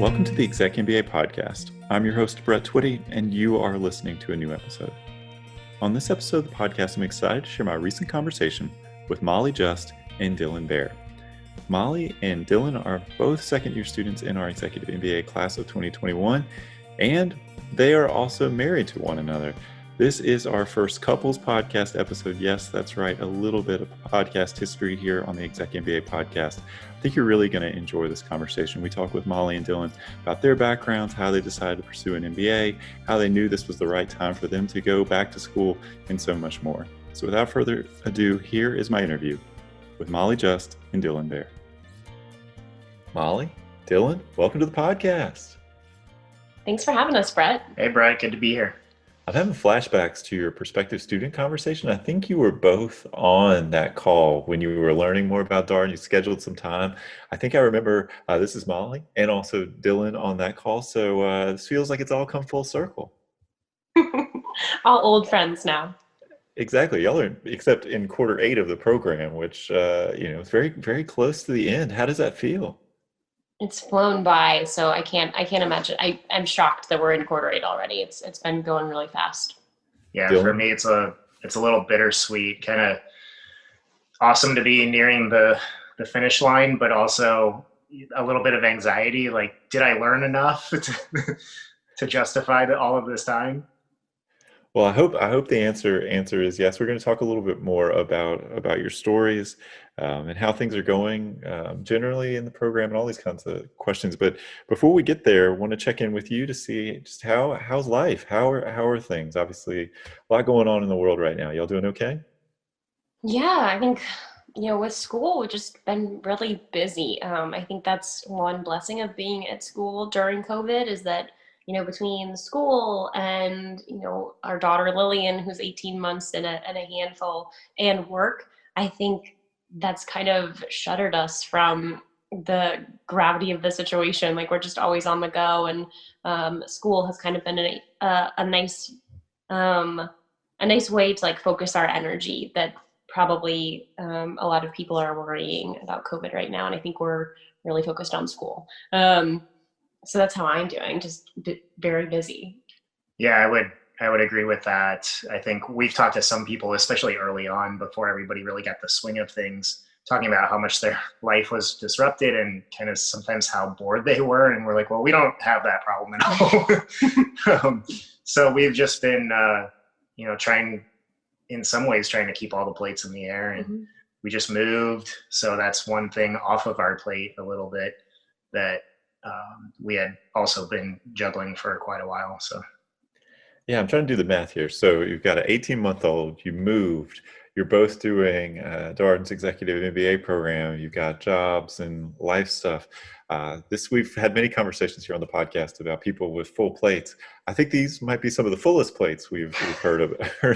Welcome to the ExecMBA podcast. I'm your host, Brett Twitty, and you are listening to a new episode. On this episode of the podcast, I'm excited to share my recent conversation with Molly and Dillon Behr. Molly and Dillon are both second-year students in our Executive MBA Class of 2021, and they are also married to one another. This is our first couples podcast episode. Yes, that's right, a little bit of podcast history here on the ExecMBA podcast. I think you're really going to enjoy this conversation. We talk with Molly and Dillon about their backgrounds, how they decided to pursue an MBA, how they knew this was the right time for them to go back to school, and so much more. So without further ado, here is my interview with Molly and Dillon Behr. Molly, Dillon, welcome to the podcast. Thanks for having us, Brett. Hey, Brett. Good to be here. I'm having flashbacks to your prospective student conversation. I think you were both on that call when you were learning more about Darden. You scheduled some time. I think I remember this is Molly and also Dillon on that call. So this feels like it's all come full circle. All old friends now. Exactly. Y'all are, except in quarter 8 of the program, which is very, very close to the end. How does that feel? It's flown by, so I can't imagine. I'm shocked that we're in quarter 8 already. It's been going really fast. Yeah, Dillon? For me, it's a little bittersweet. Kind of awesome to be nearing the finish line, but also a little bit of anxiety. Like, did I learn enough to justify all of this time? Well, I hope the answer is yes. We're going to talk a little bit more about your stories and how things are going generally in the program and all these kinds of questions. But before we get there, I want to check in with you to see just how's life? How are things? Obviously, a lot going on in the world right now. Y'all doing okay? Yeah, I think with school, we've just been really busy. I think that's one blessing of being at school during COVID is that between school and, our daughter Lillian, who's 18 months and a handful, and work, I think that's kind of shuttered us from the gravity of the situation. Like, we're just always on the go, and school has kind of been a nice way to like focus our energy that probably a lot of people are worrying about COVID right now. And I think we're really focused on school. So that's how I'm doing, just very busy. Yeah, I would agree with that. I think we've talked to some people, especially early on, before everybody really got the swing of things, talking about how much their life was disrupted and kind of sometimes how bored they were. And we're like, well, we don't have that problem at all. So we've just been, trying to keep all the plates in the air. And we just moved. So that's one thing off of our plate a little bit that we had also been juggling for quite a while. So, yeah, I'm trying to do the math here. So you've got an 18-month-old, you moved, you're both doing Darden's Executive MBA program, you've got jobs and life stuff. We've had many conversations here on the podcast about people with full plates. I think these might be some of the fullest plates we've heard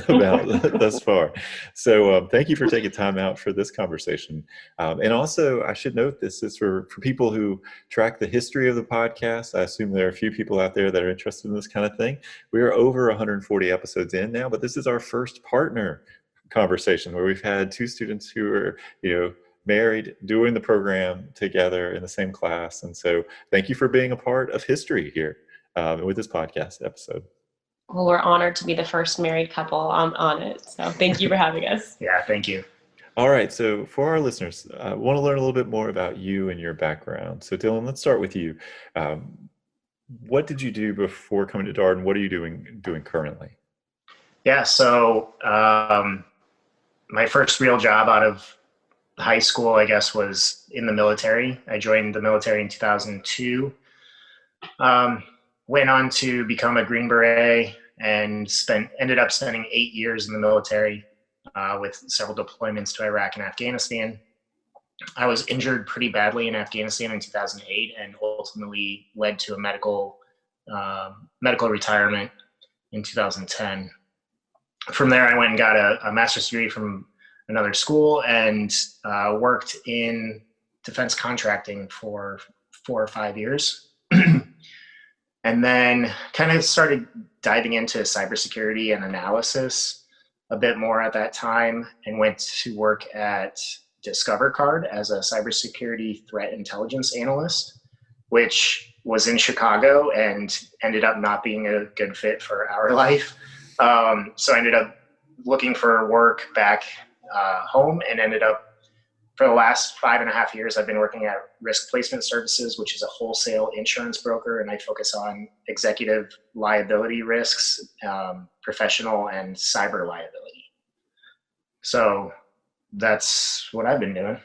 about thus far. So thank you for taking time out for this conversation. And also, I should note this is for people who track the history of the podcast. I assume there are a few people out there that are interested in this kind of thing. We are over 140 episodes in now, but this is our first partner conversation where we've had 2 students who are, married, doing the program together in the same class. And so thank you for being a part of history here with this podcast episode. Well, we're honored to be the first married couple on it. So thank you for having us. Yeah, thank you. All right. So for our listeners, I want to learn a little bit more about you and your background. So Dillon, let's start with you. What did you do before coming to Darden? What are you doing currently? Yeah. So my first real job out of high school, I guess, was in the military. I joined the military in 2002. Went on to become a Green Beret and ended up spending 8 years in the military with several deployments to Iraq and Afghanistan. I was injured pretty badly in Afghanistan in 2008 and ultimately led to a medical retirement in 2010. From there, I went and got a master's degree from another school and worked in defense contracting for 4 or 5 years. And then kind of started diving into cybersecurity and analysis a bit more at that time and went to work at Discover Card as a cybersecurity threat intelligence analyst. which was in Chicago and ended up not being a good fit for our life. So I ended up looking for work back home and ended up, for the last 5.5 years, I've been working at Risk Placement Services, which is a wholesale insurance broker, and I focus on executive liability risks, professional and cyber liability. So that's what I've been doing.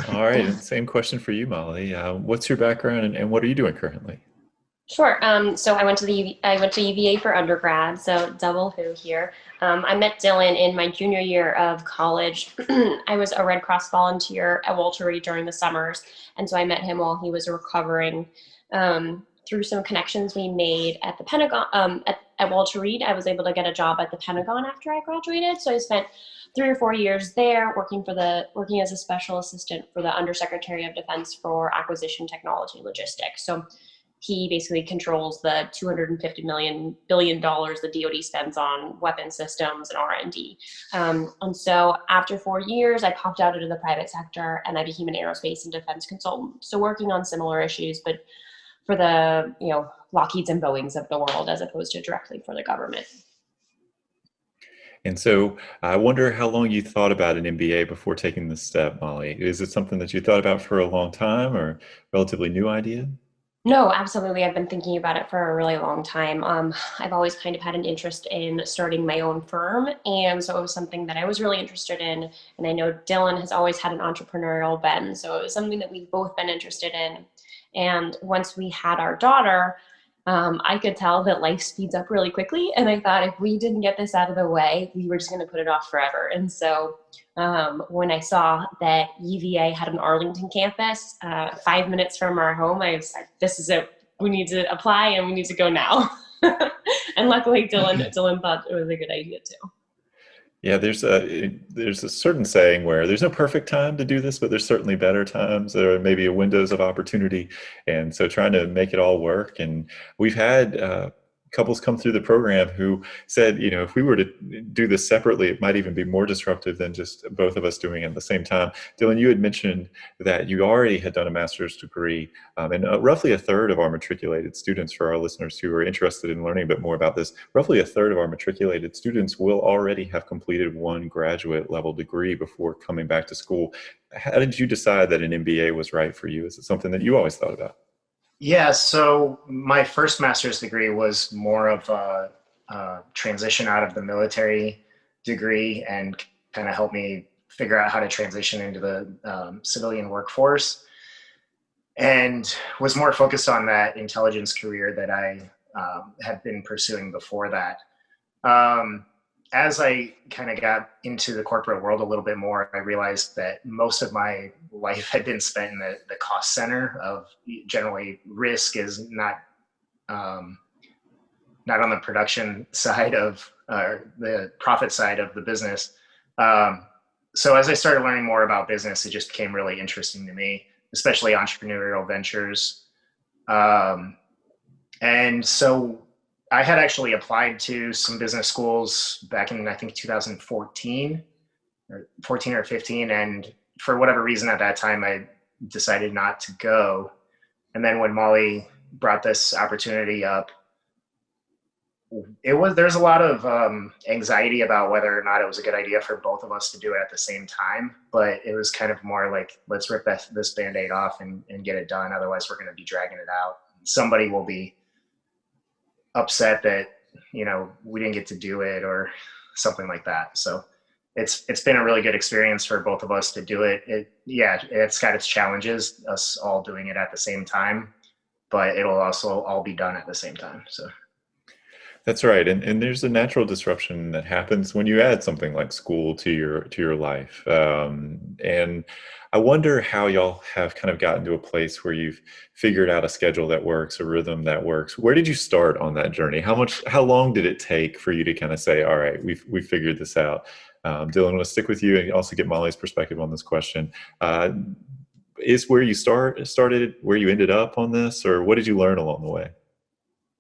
All right, and same question for you, Molly. What's your background and what are you doing currently? Sure. So I went to UVA for undergrad, so double who here. I met Dillon in my junior year of college. I was a Red Cross volunteer at Walter Reed during the summers, and so I met him while he was recovering. Through some connections we made at the Pentagon, at Walter Reed, I was able to get a job at the Pentagon after I graduated. So I spent 3 or 4 years there working as a special assistant for the Undersecretary of Defense for Acquisition Technology and Logistics. So he basically controls the $250 billion the DoD spends on weapon systems and R&D. And so after 4 years, I popped out into the private sector and I became an aerospace and defense consultant. So working on similar issues, but for the Lockheeds and Boeings of the world, as opposed to directly for the government. And so I wonder how long you thought about an MBA before taking this step, Molly. Is it something that you thought about for a long time or a relatively new idea? No, absolutely. I've been thinking about it for a really long time. I've always kind of had an interest in starting my own firm. And so it was something that I was really interested in. And I know Dillon has always had an entrepreneurial bent. So it was something that we've both been interested in. And once we had our daughter, I could tell that life speeds up really quickly. And I thought if we didn't get this out of the way, we were just going to put it off forever. And so when I saw that UVA had an Arlington campus 5 minutes from our home, I was like, this is it. We need to apply and we need to go now. And luckily Dillon thought it was a good idea too. Yeah, there's a certain saying where there's no perfect time to do this, but there's certainly better times. There are maybe windows of opportunity, and so trying to make it all work. And we've had couples come through the program who said, if we were to do this separately, it might even be more disruptive than just both of us doing it at the same time. Dillon, you had mentioned that you already had done a master's degree, and roughly a third of our matriculated students, for our listeners who are interested in learning a bit more about this, roughly a third of our matriculated students will already have completed one graduate level degree before coming back to school. How did you decide that an MBA was right for you? Is it something that you always thought about? Yeah, so my first master's degree was more of a transition out of the military degree and kind of helped me figure out how to transition into the civilian workforce, and was more focused on that intelligence career that I had been pursuing before that. As I kind of got into the corporate world a little bit more, I realized that most of my life had been spent in the cost center of generally risk is not on the production side of the profit side of the business. So as I started learning more about business, it just became really interesting to me, especially entrepreneurial ventures. And so I had actually applied to some business schools back in, I think, 2014 or 14 or 15. And for whatever reason at that time, I decided not to go. And then when Molly brought this opportunity up, there's a lot of anxiety about whether or not it was a good idea for both of us to do it at the same time. But it was kind of more like, let's rip this Band-Aid off and get it done. Otherwise, we're going to be dragging it out. Somebody will be upset that we didn't get to do it or something like that. So it's been a really good experience for both of us to do it. It's got its challenges, us all doing it at the same time, but it'll also all be done at the same time. So that's right, and there's a natural disruption that happens when you add something like school to your life, and I wonder how y'all have kind of gotten to a place where you've figured out a schedule that works, a rhythm that works. Where did you start on that journey? How long did it take for you to kind of say, all right, we've figured this out? Dillon, I want to stick with you and also get Molly's perspective on this question. Is where you started where you ended up on this, or what did you learn along the way?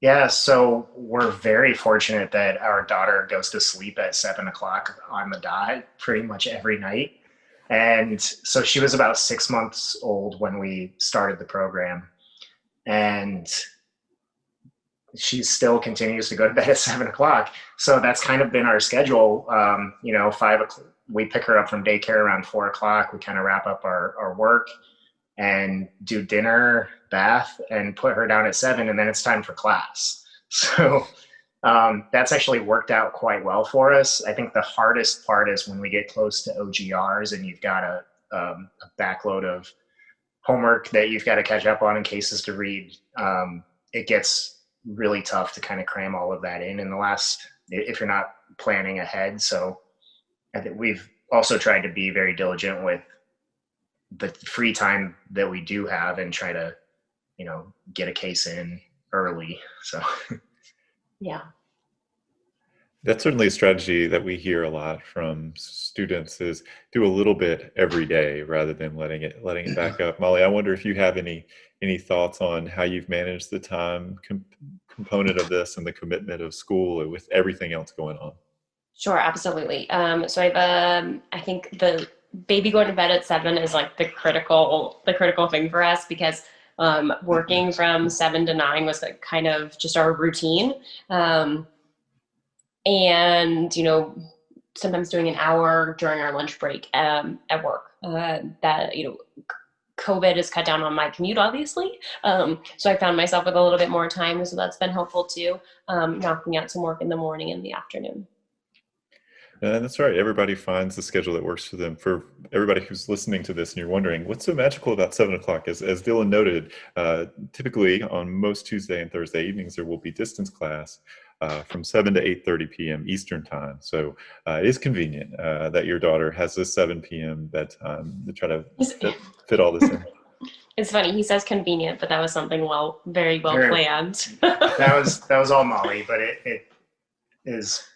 Yeah, so we're very fortunate that our daughter goes to sleep at 7:00 on the dot pretty much every night. And so she was about 6 months old when we started the program. and she still continues to go to bed at 7 o'clock. So that's kind of been our schedule. 5 o'clock, we pick her up from daycare around 4 o'clock. We kind of wrap up our work and do dinner, bath, and put her down at 7, and then it's time for class. So that's actually worked out quite well for us. I think the hardest part is when we get close to OGRs and you've got a backload of homework that you've got to catch up on and cases to read. It gets really tough to kind of cram all of that in the last, if you're not planning ahead. So I think we've also tried to be very diligent with the free time that we do have and try to, get a case in early. So Yeah. That's certainly a strategy that we hear a lot from students is do a little bit every day rather than letting it back up. Molly, I wonder if you have any thoughts on how you've managed the time component of this and the commitment of school with everything else going on. Sure, absolutely. So I think the baby going to bed at 7 is like the critical thing for us, because working from 7 to 9 was kind of just our routine. And, sometimes doing an hour during our lunch break at work. COVID has cut down on my commute, obviously. So I found myself with a little bit more time. So that's been helpful too, knocking out some work in the morning and the afternoon. And that's right. Everybody finds the schedule that works for them. For everybody who's listening to this and you're wondering, what's so magical about 7 o'clock? As Dillon noted, typically on most Tuesday and Thursday evenings, there will be distance class from 7 to 8:30 p.m. Eastern time. So it is convenient that your daughter has a 7 p.m. bedtime to try to fit all this in. It's funny. He says convenient, but that was something very well planned. that was all Molly, but it is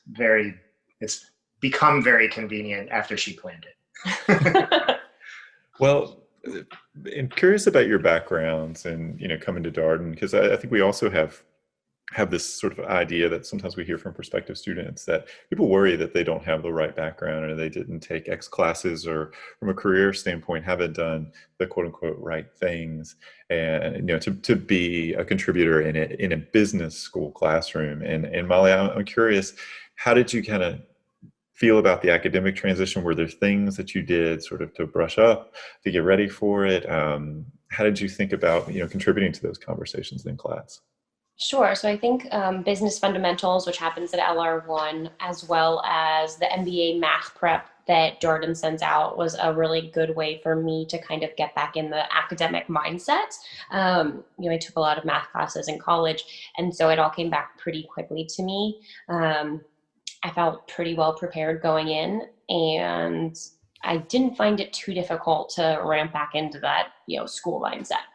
it's become very convenient after she planned it. Well, I'm curious about your backgrounds and, coming to Darden, because I think we also have this sort of idea that sometimes we hear from prospective students that people worry that they don't have the right background or they didn't take X classes or from a career standpoint haven't done the quote unquote right things and to be a contributor in a business school classroom. And Molly, I'm curious, how did you kind of feel about the academic transition? Were there things that you did sort of to brush up, to get ready for it? How did you think about contributing to those conversations in class? Sure. So I think business fundamentals, which happens at LR1, as well as the MBA math prep that Darden sends out, was a really good way for me to kind of get back in the academic mindset. I took a lot of math classes in college, and so it all came back pretty quickly to me. I felt pretty well prepared going in, and I didn't find it too difficult to ramp back into that, school mindset.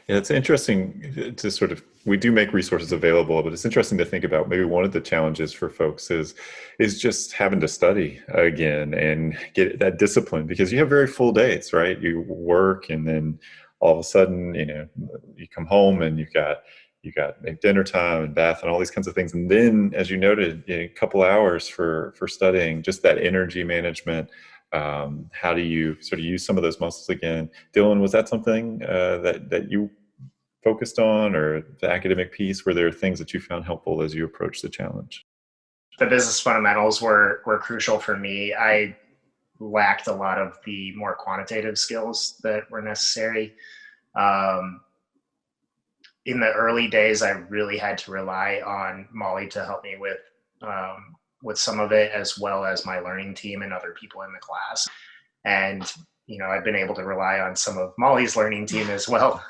Yeah, it's interesting to sort of, we do make resources available, but it's interesting to think about maybe one of the challenges for folks is just having to study again and get that discipline, because you have very full days, right? You work and then all of a sudden, you come home and you've got maybe dinner time and bath and all these kinds of things. And then, as you noted, a couple hours for studying, just that energy management. How do you sort of use some of those muscles again? Dillon, was that something that you focused on, or the academic piece? Were there things that you found helpful as you approached the challenge? The business fundamentals were crucial for me. I lacked a lot of the more quantitative skills that were necessary. In the early days, I really had to rely on Molly to help me with some of it, as well as my learning team and other people in the class. And, I've been able to rely on some of Molly's learning team as well.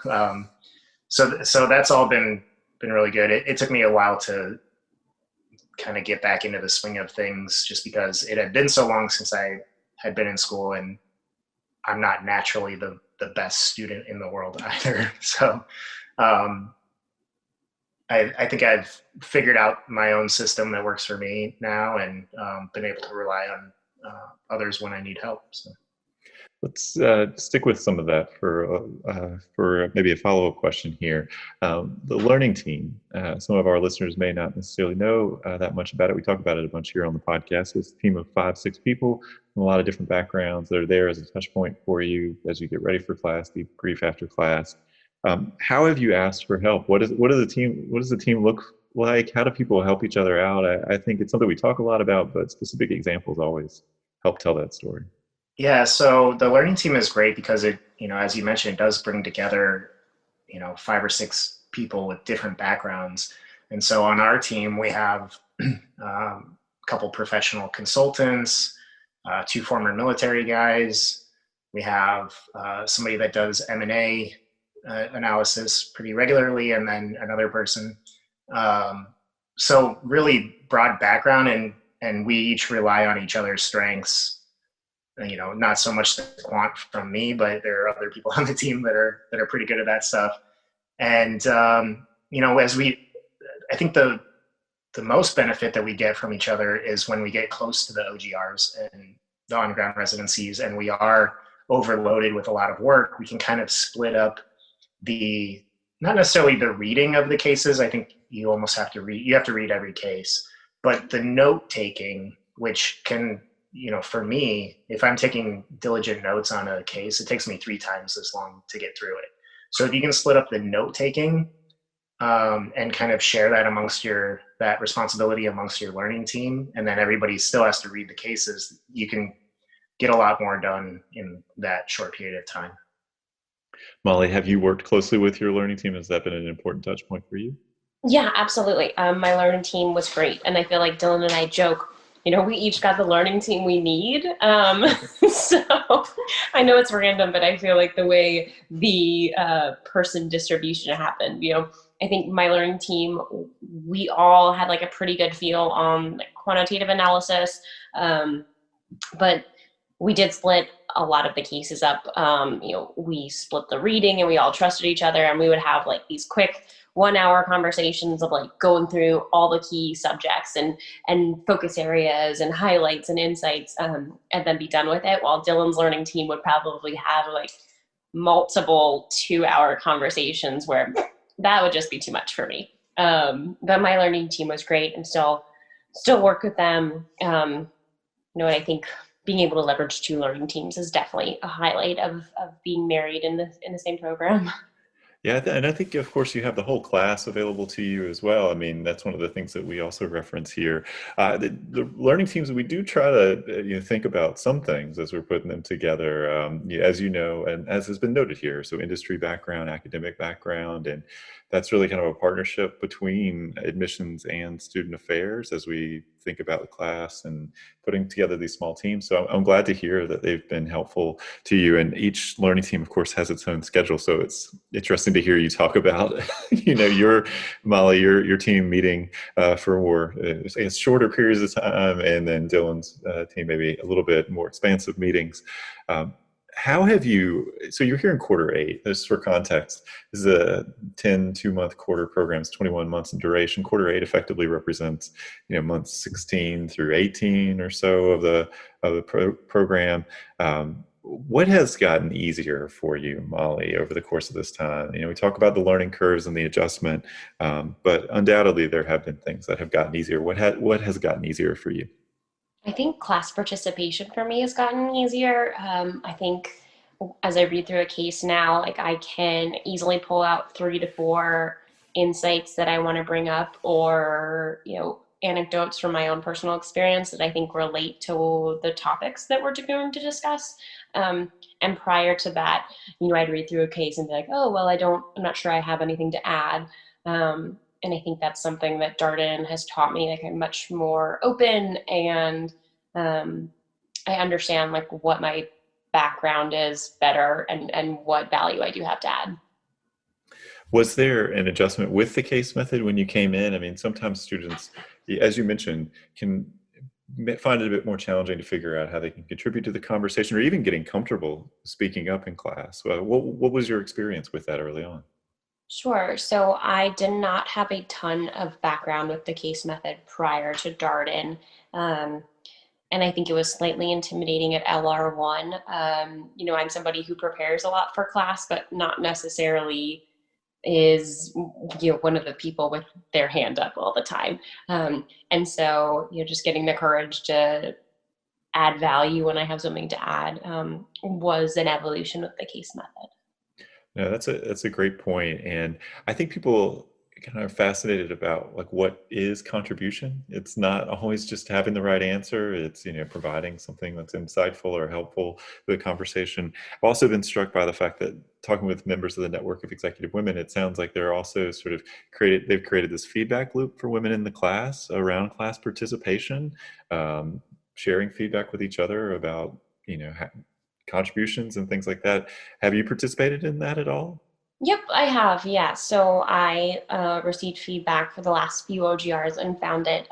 So that's all been really good. It took me a while to kind of get back into the swing of things, just because it had been so long since I had been in school, and I'm not naturally the best student in the world either. So I think I've figured out my own system that works for me now, and been able to rely on others when I need help. So let's stick with some of that for maybe a follow-up question here. The learning team. Some of our listeners may not necessarily know that much about it. We talk about it a bunch here on the podcast. It's a team of 5-6 people from a lot of different backgrounds that are there as a touch point for you as you get ready for class, debrief after class. How have you asked for help? What does the team look like? How do people help each other out? I think it's something we talk a lot about, but specific examples always help tell that story. Yeah, so the learning team is great because it, as you mentioned, it does bring together, 5 or 6 people with different backgrounds. And so on our team, we have a couple professional consultants, 2 former military guys. We have somebody that does M&A analysis pretty regularly, and then another person. So really broad background, and we each rely on each other's strengths. Not so much the quant from me, but there are other people on the team that are pretty good at that stuff. And I think the most benefit that we get from each other is when we get close to the OGRs and the on-ground residencies, and we are overloaded with a lot of work. We can kind of split up not necessarily the reading of the cases. I think you almost have to read every case, but the note taking, which can, for me, if I'm taking diligent notes on a case, it takes me 3 times as long to get through it. So if you can split up the note taking and kind of share that responsibility amongst your learning team, and then everybody still has to read the cases, you can get a lot more done in that short period of time. Molly, have you worked closely with your learning team? Has that been an important touch point for you? Yeah, absolutely. My learning team was great. And I feel like Dylan and I joke, we each got the learning team we need. So I know it's random, but I feel like the way the person distribution happened, I think my learning team, we all had like a pretty good feel on like quantitative analysis. But we did split a lot of the cases up. We split the reading and we all trusted each other, and we would have like these quick 1-hour conversations of like going through all the key subjects and focus areas and highlights and insights, and then be done with it. While Dylan's learning team would probably have like multiple 2-hour conversations where that would just be too much for me. But my learning team was great, and still work with them. And I think being able to leverage 2 learning teams is definitely a highlight of being married in the same program. Yeah, and I think, of course, you have the whole class available to you as well. I mean, that's one of the things that we also reference here. The learning teams, we do try to think about some things as we're putting them together, as you know, and as has been noted here. So industry background, academic background, and that's really kind of a partnership between admissions and student affairs as we think about the class and putting together these small teams. So I'm glad to hear that they've been helpful to you. And each learning team, of course, has its own schedule. So it's interesting to hear you talk about, your team meeting for more shorter periods of time, and then Dylan's team maybe a little bit more expansive meetings. How have you, so you're here in quarter 8, this is for context, this is a 2-month quarter program, it's 21 months in duration. Quarter 8 effectively represents, months 16 through 18 or so of the program. What has gotten easier for you, Molly, over the course of this time? We talk about the learning curves and the adjustment, but undoubtedly there have been things that have gotten easier. What has gotten easier for you? I think class participation for me has gotten easier. I think as I read through a case now, like I can easily pull out 3 to 4 insights that I want to bring up, or, anecdotes from my own personal experience that I think relate to the topics that we're going to discuss. And prior to that, I'd read through a case and be like, oh, well, I'm not sure I have anything to add. And I think that's something that Darden has taught me. Like I'm much more open, and I understand like what my background is better and what value I do have to add. Was there an adjustment with the case method when you came in? I mean, sometimes students, as you mentioned, can find it a bit more challenging to figure out how they can contribute to the conversation, or even getting comfortable speaking up in class. What was your experience with that early on? Sure. So I did not have a ton of background with the case method prior to Darden. And I think it was slightly intimidating at LR1. I'm somebody who prepares a lot for class, but not necessarily is, one of the people with their hand up all the time. And so, just getting the courage to add value when I have something to add was an evolution with the case method. No, that's a great point, and I think people kind of are fascinated about like what is contribution. It's not always just having the right answer. It's providing something that's insightful or helpful to the conversation. I've also been struck by the fact that talking with members of the network of executive women, it sounds like they're also sort of they've created this feedback loop for women in the class around class participation, um, sharing feedback with each other about contributions and things like that. Have you participated in that at all? Yep, I have. Yeah. So I received feedback for the last few OGRs and found it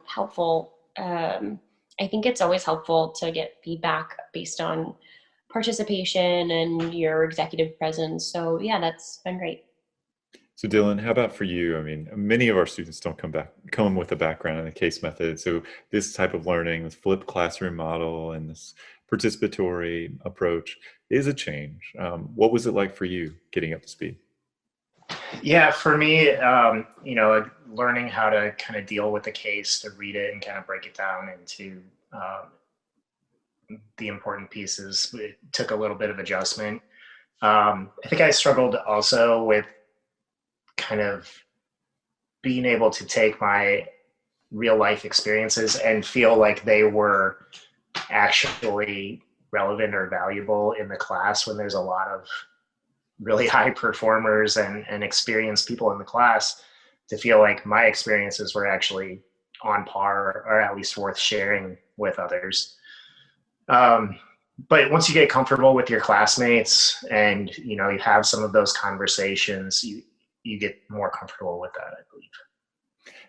helpful. I think it's always helpful to get feedback based on participation and your executive presence. So yeah, that's been great. So Dylan, how about for you? I mean, many of our students don't come with a background in the case method. So this type of learning, this flipped classroom model and this participatory approach is a change. What was it like for you getting up to speed? Yeah, for me, learning how to kind of deal with the case, to read it and kind of break it down into the important pieces, it took a little bit of adjustment. I think I struggled also with kind of being able to take my real life experiences and feel like they were actually relevant or valuable in the class when there's a lot of really high performers and experienced people in the class, to feel like my experiences were actually on par or at least worth sharing with others. But once you get comfortable with your classmates and you have some of those conversations, you get more comfortable with that, I believe.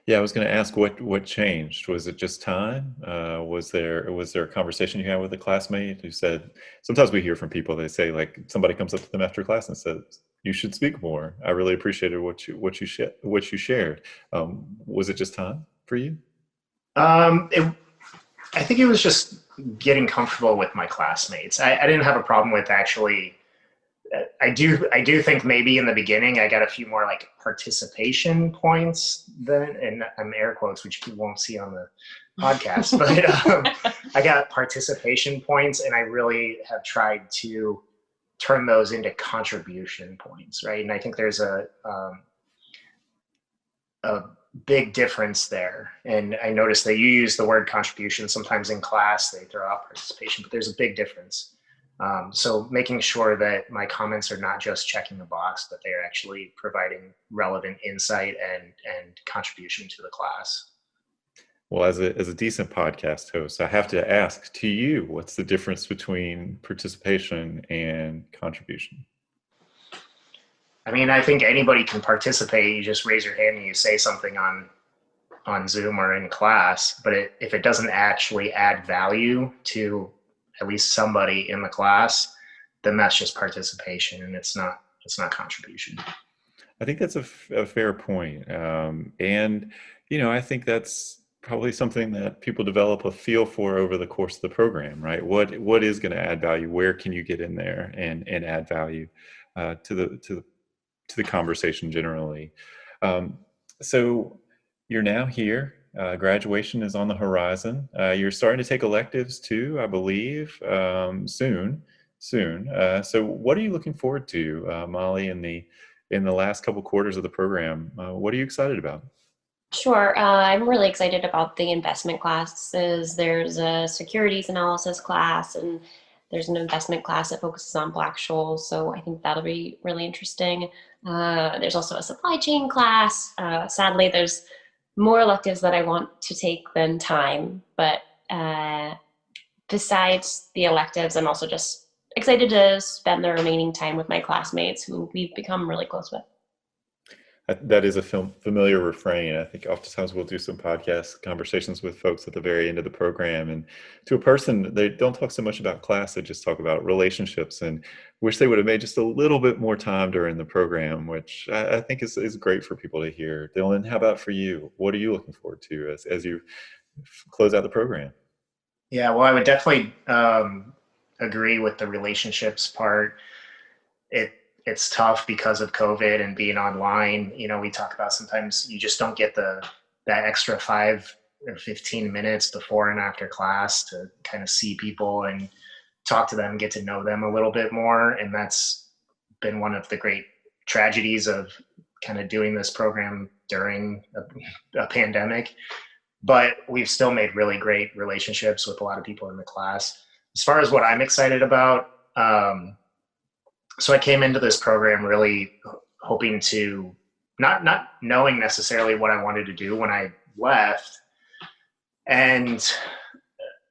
Yeah, I was going to ask what changed. Was it just time? Was there a conversation you had with a classmate who said? Sometimes we hear from people. They say like somebody comes up to them after class and says, "You should speak more. I really appreciated what you shared." Was it just time for you? Um, I think it was just getting comfortable with my classmates. I didn't have a problem with actually. I do think maybe in the beginning I got a few more like participation points than, and I'm air quotes, which you won't see on the podcast, but I got participation points, and I really have tried to turn those into contribution points, right? And I think there's a big difference there. And I noticed that you use the word contribution sometimes in class, they throw out participation, but there's a big difference. So making sure that my comments are not just checking the box, but they are actually providing relevant insight and contribution to the class. Well, as a decent podcast host, I have to ask to you, what's the difference between participation and contribution? I mean, I think anybody can participate. You just raise your hand and you say something on Zoom or in class. But if it doesn't actually add value to at least somebody in the class, then that's just participation, and it's not contribution. I think that's a fair point. And, I think that's probably something that people develop a feel for over the course of the program, right? What is going to add value? Where can you get in there and add value to the conversation generally? Um, so you're now here. Graduation is on the horizon. You're starting to take electives too, I believe, soon. Soon. So, what are you looking forward to, Molly, in the last couple quarters of the program? What are you excited about? Sure. I'm really excited about the investment classes. There's a securities analysis class, and there's an investment class that focuses on Black-Scholes. So I think that'll be really interesting. There's also a supply chain class. Sadly, there's more electives that I want to take than time. But besides the electives, I'm also just excited to spend the remaining time with my classmates who we've become really close with. That is a familiar refrain. I think oftentimes we'll do some podcast conversations with folks at the very end of the program, and to a person, they don't talk so much about class; they just talk about relationships, and wish they would have made just a little bit more time during the program, which I think is great for people to hear. Dylan, how about for you? What are you looking forward to as you close out the program? Yeah, well, I would definitely agree with the relationships part. It it's tough because of COVID and being online. We talk about sometimes you just don't get that extra 5 or 15 minutes before and after class to kind of see people and talk to them, get to know them a little bit more, and that's been one of the great tragedies of kind of doing this program during a pandemic. But we've still made really great relationships with a lot of people in the class. As far as what I'm excited about, so I came into this program really hoping to, not knowing necessarily what I wanted to do when I left. And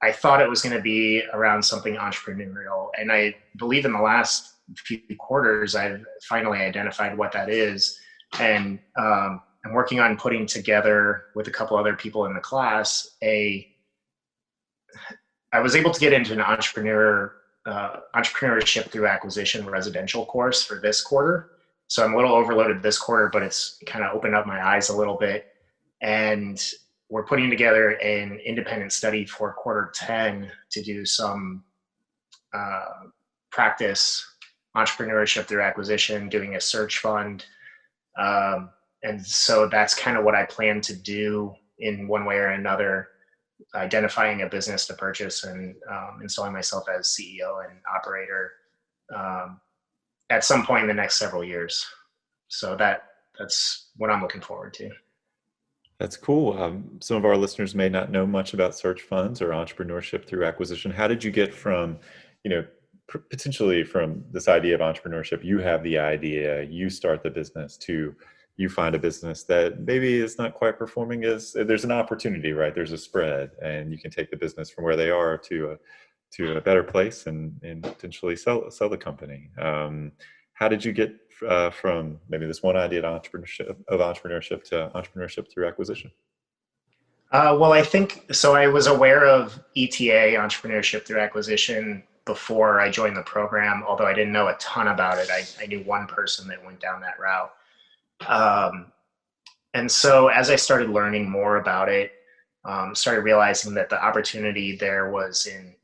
I thought it was going to be around something entrepreneurial. And I believe in the last few quarters, I've finally identified what that is. And I'm working on putting together with a couple other people in the class, I was able to get into an entrepreneurship through acquisition residential course for this quarter. So I'm a little overloaded this quarter, but it's kind of opened up my eyes a little bit. And we're putting together an independent study for quarter 10 to do some practice entrepreneurship through acquisition, doing a search fund. And so that's kind of what I plan to do in one way or another, identifying a business to purchase and installing myself as CEO and operator at some point in the next several years. So that's what I'm looking forward to. That's cool. Some of our listeners may not know much about search funds or entrepreneurship through acquisition. How did you get from, potentially from this idea of entrepreneurship, you have the idea, you start the business, to you find a business that maybe is not quite performing as, there's an opportunity, right? There's a spread, and you can take the business from where they are to a better place and potentially sell the company. How did you get from maybe this one idea to entrepreneurship to entrepreneurship through acquisition? Well, I think so. I was aware of ETA, entrepreneurship through acquisition, before I joined the program, although I didn't know a ton about it. I knew one person that went down that route. And so as I started learning more about it, started realizing that the opportunity there was in,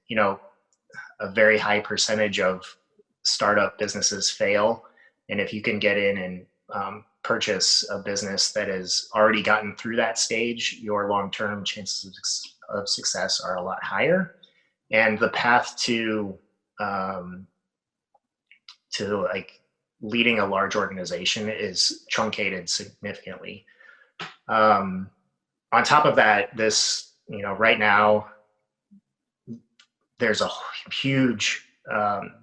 a very high percentage of startup businesses fail. And if you can get in and purchase a business that has already gotten through that stage, your long-term chances of success are a lot higher. And the path to like leading a large organization is truncated significantly. On top of that, this, right now, there's a huge,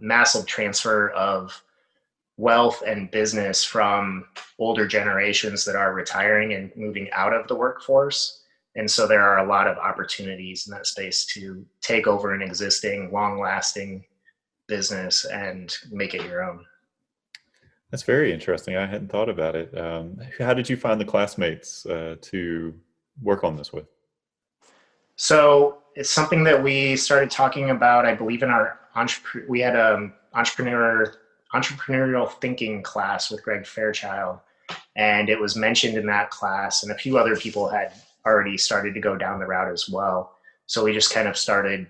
massive transfer of wealth and business from older generations that are retiring and moving out of the workforce. And so there are a lot of opportunities in that space to take over an existing, long-lasting business and make it your own. That's very interesting. I hadn't thought about it. How did you find the classmates to work on this with? So it's something that we started talking about, I believe, in our we had an entrepreneurial thinking class with Greg Fairchild, and it was mentioned in that class, and a few other people had already started to go down the route as well. So we just kind of started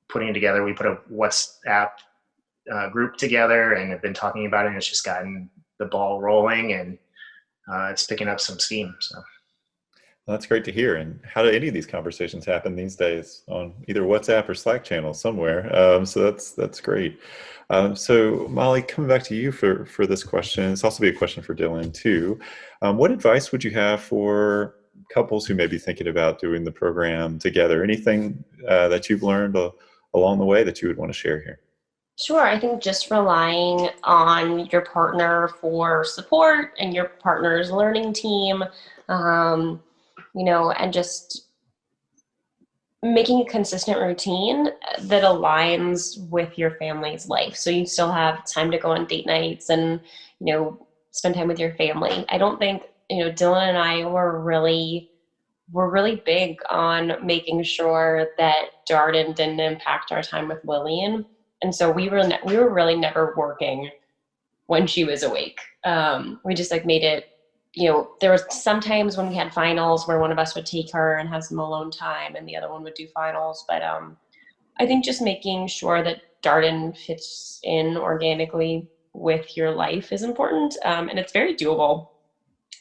putting together, we put a WhatsApp group together and have been talking about it, and it's just gotten the ball rolling, and it's picking up some steam. So. Well, that's great to hear. And how do any of these conversations happen these days? On either WhatsApp or Slack channels somewhere. So that's great. So Molly, coming back to you for this question, it's also be a question for Dillon too. What advice would you have for couples who may be thinking about doing the program together? Anything that you've learned along the way that you would want to share here? Sure. I think just relying on your partner for support and your partner's learning team, and just making a consistent routine that aligns with your family's life. So you still have time to go on date nights and, spend time with your family. I don't think, Dillon and I were really big on making sure that Darden didn't impact our time with Lillian. And so we were really never working when she was awake. We just made it, there was sometimes when we had finals where one of us would take her and have some alone time and the other one would do finals. But I think just making sure that Darden fits in organically with your life is important. And it's very doable.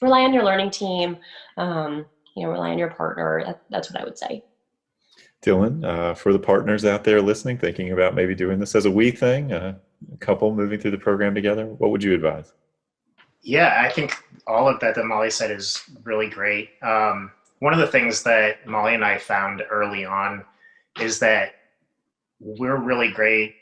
Rely on your learning team, rely on your partner. That's what I would say. Dillon, for the partners out there listening, thinking about maybe doing this as a we thing, couple moving through the program together, what would you advise? Yeah, I think all of that Molly said is really great. One of the things that Molly and I found early on is that we're really great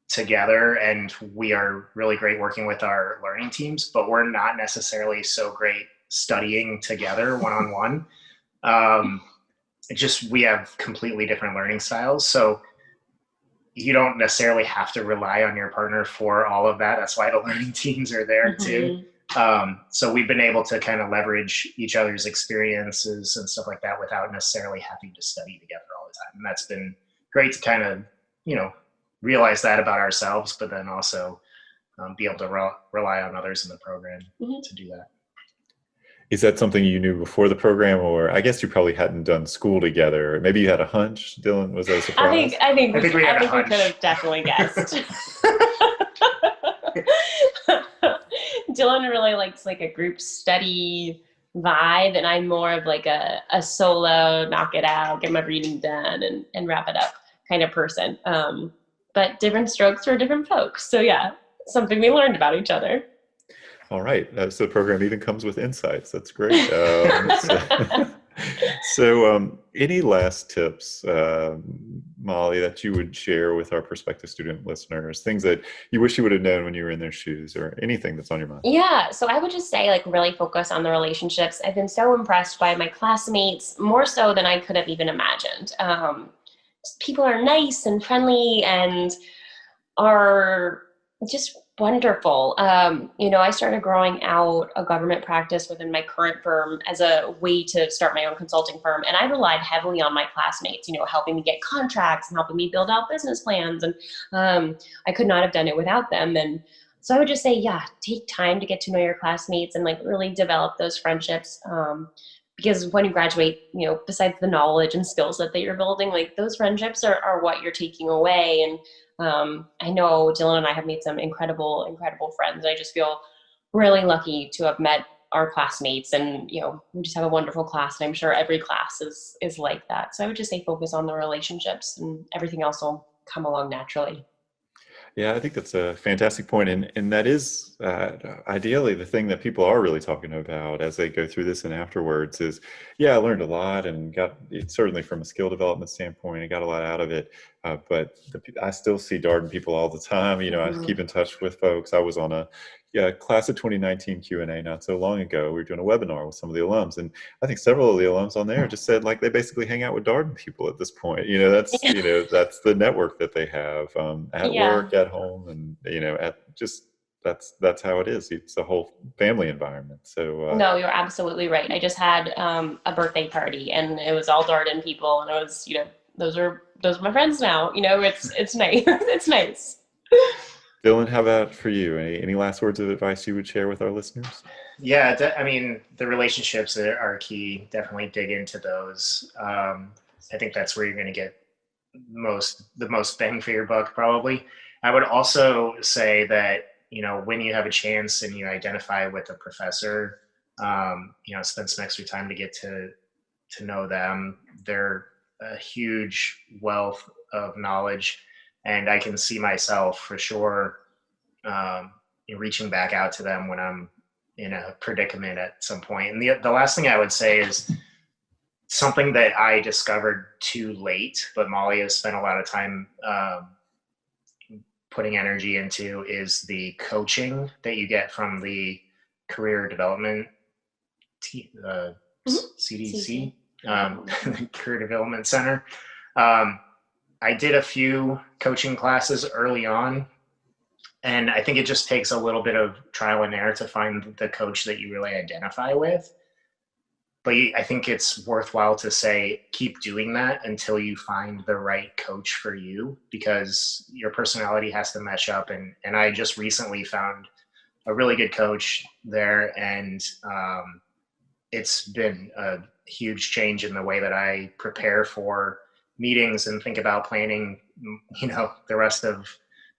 together and we are really great working with our learning teams, but we're not necessarily so great studying together one-on-one. We have completely different learning styles. So you don't necessarily have to rely on your partner for all of that. That's why the learning teams are there too. So we've been able to kind of leverage each other's experiences and stuff like that without necessarily having to study together all the time. And that's been great to kind of, realize that about ourselves, but then also be able to rely on others in the program to do that. Is that something you knew before the program, or I guess you probably hadn't done school together? Maybe you had a hunch, Dillon? Was that a surprise? I think we we could have definitely guessed. Dillon really likes like a group study vibe, and I'm more of like a solo, knock it out, get my reading done, and wrap it up kind of person. But different strokes for different folks. So yeah, something we learned about each other. All right. So the program even comes with insights. That's great. So any last tips, Molly, that you would share with our prospective student listeners, things that you wish you would have known when you were in their shoes, or anything that's on your mind? Yeah. So I would just say, like, really focus on the relationships. I've been so impressed by my classmates, more so than I could have even imagined. People are nice and friendly and are just wonderful. I started growing out a government practice within my current firm as a way to start my own consulting firm. And I relied heavily on my classmates, helping me get contracts and helping me build out business plans. And I could not have done it without them. And so I would just say, yeah, take time to get to know your classmates and like really develop those friendships. Because when you graduate, besides the knowledge and skill set that you're building, like those friendships are what you're taking away. And I know Dillon and I have made some incredible, incredible friends. I just feel really lucky to have met our classmates, and we just have a wonderful class. And I'm sure every class is like that. So I would just say focus on the relationships, and everything else will come along naturally. Yeah, I think that's a fantastic point. And that is ideally the thing that people are really talking about as they go through this and afterwards is, yeah, I learned a lot and got, certainly from a skill development standpoint, I got a lot out of it. But I still see Darden people all the time. I keep in touch with folks. I was on a class of 2019 Q&A not so long ago. We were doing a webinar with some of the alums, and I think several of the alums on there just said like they basically hang out with Darden people at this point. That's that's the network that they have at work, at home, and that's how it is. It's a whole family environment. So no, you're absolutely right. I just had a birthday party, and it was all Darden people, and it was those are my friends now. It's nice. It's nice. Dillon, how about for you? Any last words of advice you would share with our listeners? Yeah, the relationships are key. Definitely dig into those. I think that's where you're going to get the most bang for your buck, probably. I would also say that, when you have a chance and you identify with a professor, spend some extra time to get to know them. They're a huge wealth of knowledge. And I can see myself for sure reaching back out to them when I'm in a predicament at some point. And the last thing I would say is something that I discovered too late, but Molly has spent a lot of time putting energy into, is the coaching that you get from the career development CDC, Career Development Center. I did a few coaching classes early on, and I think it just takes a little bit of trial and error to find the coach that you really identify with. But I think it's worthwhile to say, keep doing that until you find the right coach for you, because your personality has to match up. And I just recently found a really good coach there, and it's been a huge change in the way that I prepare for meetings and think about planning, the rest of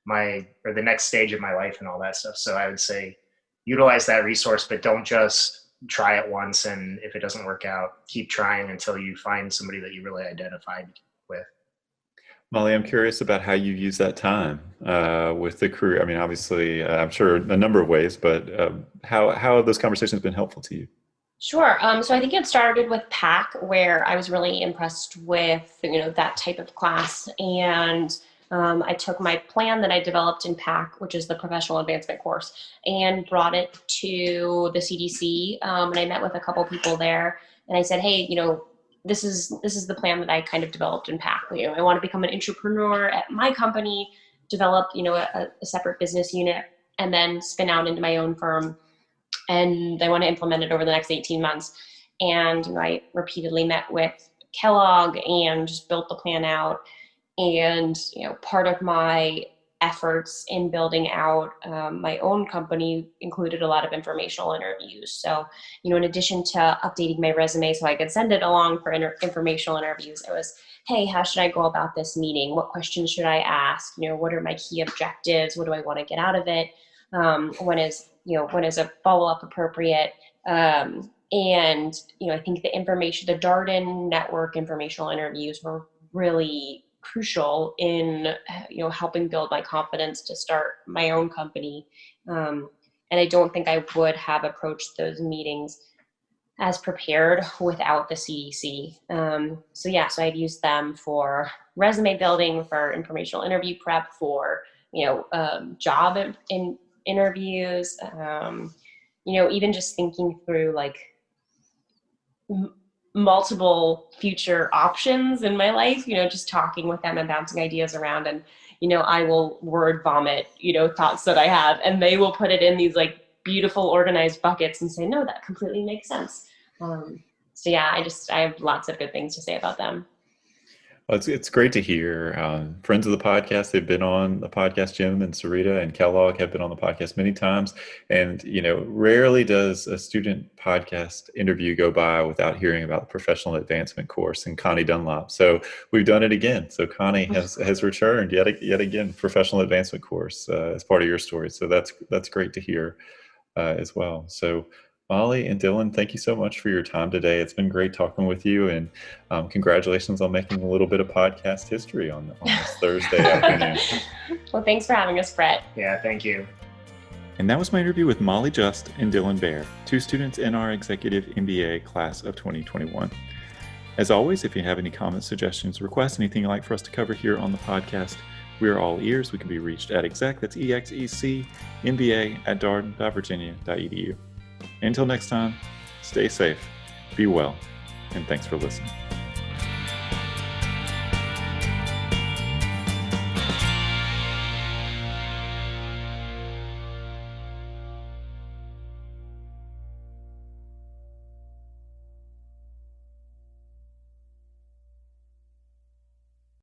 the next stage of my life and all that stuff. So I would say utilize that resource, but don't just try it once. And if it doesn't work out, keep trying until you find somebody that you really identified with. Molly, I'm curious about how you use that time with the career. I mean, obviously, I'm sure a number of ways, but how have those conversations been helpful to you? Sure. So I think it started with PAC, where I was really impressed with, that type of class. And I took my plan that I developed in PAC, which is the professional advancement course, and brought it to the CDC. And I met with a couple people there, and I said, hey, this is the plan that I kind of developed in PAC. I want to become an entrepreneur at my company, develop, a separate business unit, and then spin out into my own firm. And I want to implement it over the next 18 months. And I repeatedly met with Kellogg and just built the plan out. And part of my efforts in building out my own company included a lot of informational interviews. So, in addition to updating my resume so I could send it along for informational interviews, it was, hey, how should I go about this meeting? What questions should I ask? What are my key objectives? What do I want to get out of it? When is a follow-up appropriate? And, I think the Darden network informational interviews were really crucial in, helping build my confidence to start my own company. And I don't think I would have approached those meetings as prepared without the CDC. So I'd used them for resume building, for informational interview prep, for, job interviews, even just thinking through multiple future options in my life, just talking with them and bouncing ideas around. And, I will word vomit, thoughts that I have, and they will put it in these beautiful organized buckets and say, no, that completely makes sense. I have lots of good things to say about them. Well, it's great to hear. Friends of the podcast, they've been on the podcast. Jim and Sarita and Kellogg have been on the podcast many times. And, rarely does a student podcast interview go by without hearing about the professional advancement course and Connie Dunlop. So we've done it again. So Connie has returned yet again, professional advancement course as part of your story. So that's great to hear as well. So Molly and Dillon, thank you so much for your time today. It's been great talking with you, and congratulations on making a little bit of podcast history on this Thursday afternoon. Well, thanks for having us, Brett. Yeah, thank you. And that was my interview with Molly Just and Dillon Behr, two students in our Executive MBA Class of 2021. As always, if you have any comments, suggestions, requests, anything you'd like for us to cover here on the podcast, we are all ears. We can be reached at exec, that's EXECMBA at darden.virginia.edu. Until next time, stay safe, be well, and thanks for listening.